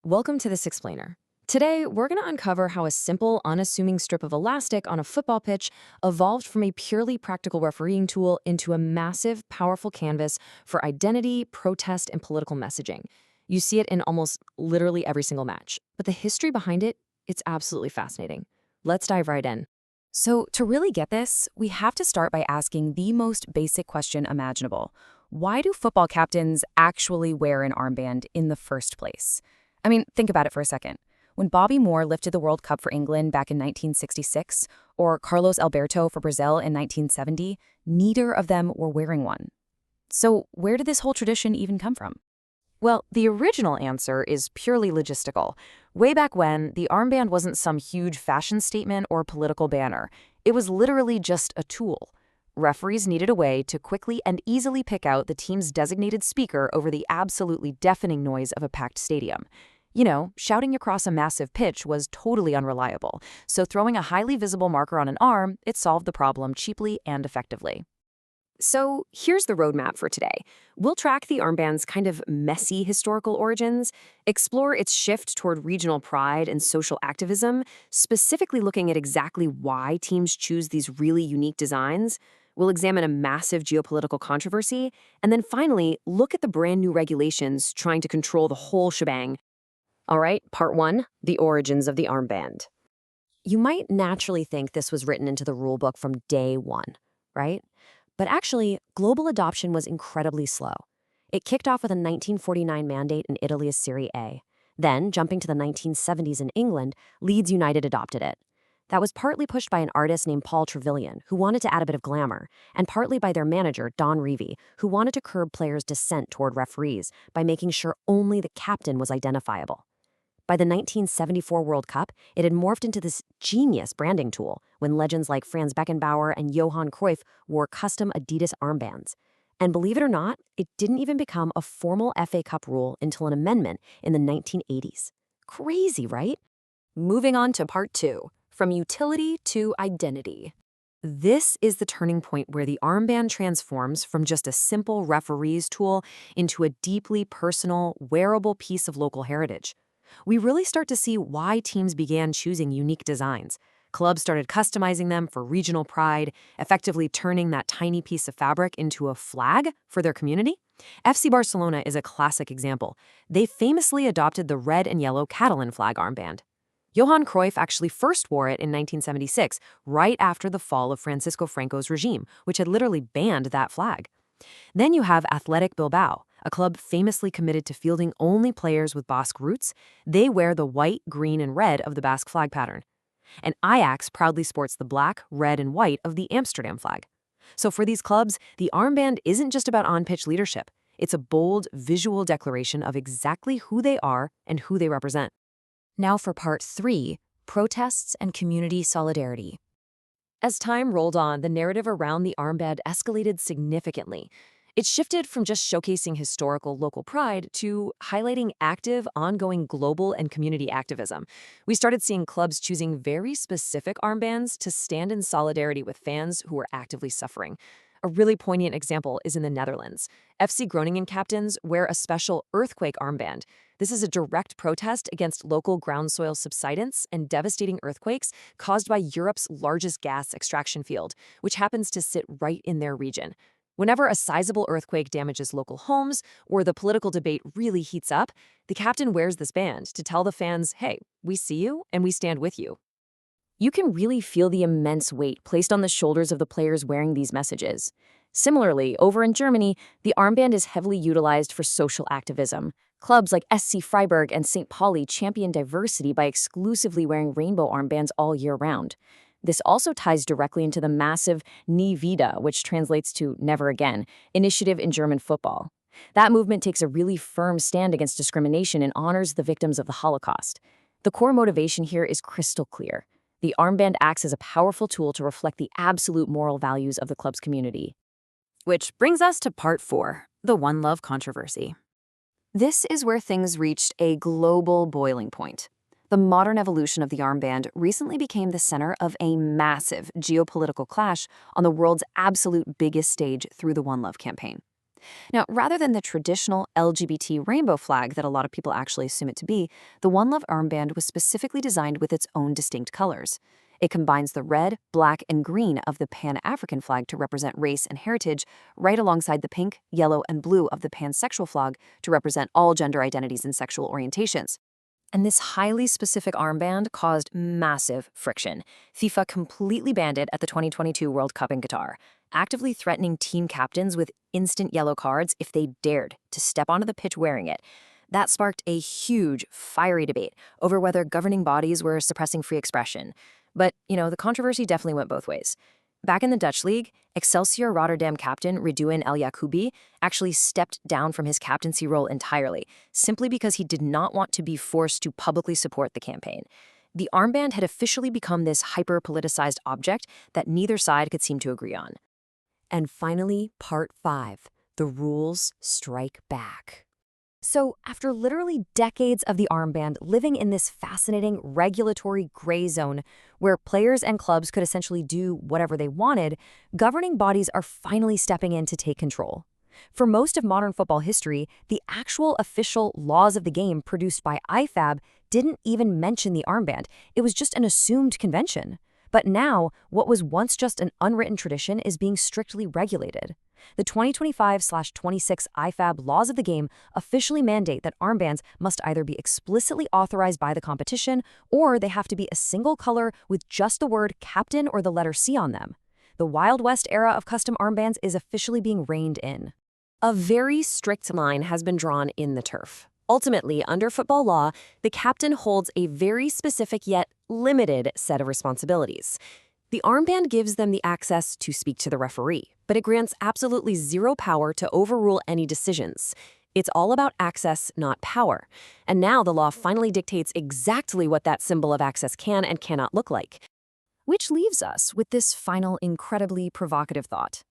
Welcome to This Explainer. Today, we're going to uncover how a simple, unassuming strip of elastic on a football pitch evolved from a purely practical refereeing tool into a massive, powerful canvas for identity, protest, and political messaging. You see it in almost literally every single match. But the history behind it, it's absolutely fascinating. Let's dive right in. So, to really get this, we have to start by asking the most basic question imaginable. Why do football captains actually wear an armband in the first place? I mean, think about it for a second. When Bobby Moore lifted the World Cup for England back in 1966, or Carlos Alberto for Brazil in 1970, neither of them were wearing one. So, where did this whole tradition even come from? Well, the original answer is purely logistical. Way back when, the armband wasn't some huge fashion statement or political banner. It was literally just a tool. Referees needed a way to quickly and easily pick out the team's designated speaker over the absolutely deafening noise of a packed stadium. You know, shouting across a massive pitch was totally unreliable, so throwing a highly visible marker on an arm, it solved the problem cheaply and effectively. So here's the roadmap for today. We'll track the armband's kind of messy historical origins, explore its shift toward regional pride and social activism, specifically looking at exactly why teams choose these really unique designs. We'll examine a massive geopolitical controversy, and then finally, look at the brand new regulations trying to control the whole shebang. All right, part one, the origins of the armband. You might naturally think this was written into the rulebook from day one, right? But actually, global adoption was incredibly slow. It kicked off with a 1949 mandate in Italy's Serie A. Then, jumping to the 1970s in England, Leeds United adopted it. That was partly pushed by an artist named Paul Trevelyan, who wanted to add a bit of glamour, and partly by their manager, Don Revie, who wanted to curb players' dissent toward referees by making sure only the captain was identifiable. By the 1974 World Cup, it had morphed into this genius branding tool when legends like Franz Beckenbauer and Johan Cruyff wore custom Adidas armbands. And believe it or not, it didn't even become a formal FA Cup rule until an amendment in the 1980s. Crazy, right? Moving on to part two, from utility to identity. This is the turning point where the armband transforms from just a simple referee's tool into a deeply personal, wearable piece of local heritage. We really start to see why teams began choosing unique designs. Clubs started customizing them for regional pride, effectively turning that tiny piece of fabric into a flag for their community. FC Barcelona is a classic example. They famously adopted the red and yellow Catalan flag armband. Johan Cruyff actually first wore it in 1976, right after the fall of Francisco Franco's regime, which had literally banned that flag. Then you have Athletic Bilbao, a club famously committed to fielding only players with Basque roots. They wear the white, green, and red of the Basque flag pattern. And Ajax proudly sports the black, red, and white of the Amsterdam flag. So for these clubs, the armband isn't just about on-pitch leadership. It's a bold, visual declaration of exactly who they are and who they represent. Now for part three, protests and community solidarity. As time rolled on, the narrative around the armband escalated significantly. It shifted from just showcasing historical local pride to highlighting active, ongoing global and community activism. We started seeing clubs choosing very specific armbands to stand in solidarity with fans who were actively suffering. A really poignant example is in the Netherlands. FC Groningen captains wear a special earthquake armband. This is a direct protest against local ground soil subsidence and devastating earthquakes caused by Europe's largest gas extraction field, which happens to sit right in their region. Whenever a sizable earthquake damages local homes or the political debate really heats up, the captain wears this band to tell the fans, hey, we see you and we stand with you. You can really feel the immense weight placed on the shoulders of the players wearing these messages. Similarly, over in Germany, the armband is heavily utilized for social activism. Clubs like SC Freiburg and St. Pauli champion diversity by exclusively wearing rainbow armbands all year round. This also ties directly into the massive Nie Wieder, which translates to never again, initiative in German football. That movement takes a really firm stand against discrimination and honors the victims of the Holocaust. The core motivation here is crystal clear. The armband acts as a powerful tool to reflect the absolute moral values of the club's community. Which brings us to part four, the One Love controversy. This is where things reached a global boiling point. The modern evolution of the armband recently became the center of a massive geopolitical clash on the world's absolute biggest stage through the One Love campaign. Now, rather than the traditional LGBT rainbow flag that a lot of people actually assume it to be, the One Love armband was specifically designed with its own distinct colors. It combines the red, black, and green of the Pan-African flag to represent race and heritage, right alongside the pink, yellow, and blue of the pansexual flag to represent all gender identities and sexual orientations. And this highly specific armband caused massive friction. FIFA completely banned it at the 2022 World Cup in Qatar, actively threatening team captains with instant yellow cards if they dared to step onto the pitch wearing it. That sparked a huge, fiery debate over whether governing bodies were suppressing free expression. But, the controversy definitely went both ways. Back in the Dutch league, Excelsior Rotterdam captain Ridouin El Yacoubi actually stepped down from his captaincy role entirely, simply because he did not want to be forced to publicly support the campaign. The armband had officially become this hyper-politicized object that neither side could seem to agree on. And finally, part 5, the rules strike back. So, after literally decades of the armband living in this fascinating regulatory gray zone where players and clubs could essentially do whatever they wanted, governing bodies are finally stepping in to take control. For most of modern football history, the actual official laws of the game produced by IFAB didn't even mention the armband. It was just an assumed convention. But now, what was once just an unwritten tradition is being strictly regulated. The 2025/26 IFAB laws of the game officially mandate that armbands must either be explicitly authorized by the competition or they have to be a single color with just the word captain or the letter C on them. The Wild West era of custom armbands is officially being reined in. A very strict line has been drawn in the turf. Ultimately, under football law, the captain holds a very specific yet limited set of responsibilities. The armband gives them the access to speak to the referee, but it grants absolutely zero power to overrule any decisions. It's all about access, not power. And now the law finally dictates exactly what that symbol of access can and cannot look like. Which leaves us with this final incredibly provocative thought.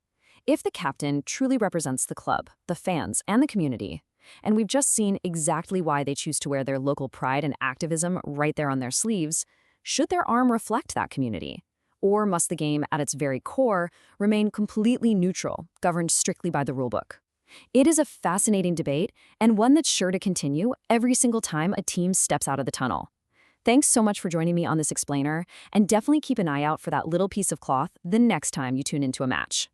If the captain truly represents the club, the fans, and the community, and we've just seen exactly why they choose to wear their local pride and activism right there on their sleeves, should their arm reflect that community? Or must the game, at its very core, remain completely neutral, governed strictly by the rulebook? It is a fascinating debate, and one that's sure to continue every single time a team steps out of the tunnel. Thanks so much for joining me on this explainer, and definitely keep an eye out for that little piece of cloth the next time you tune into a match.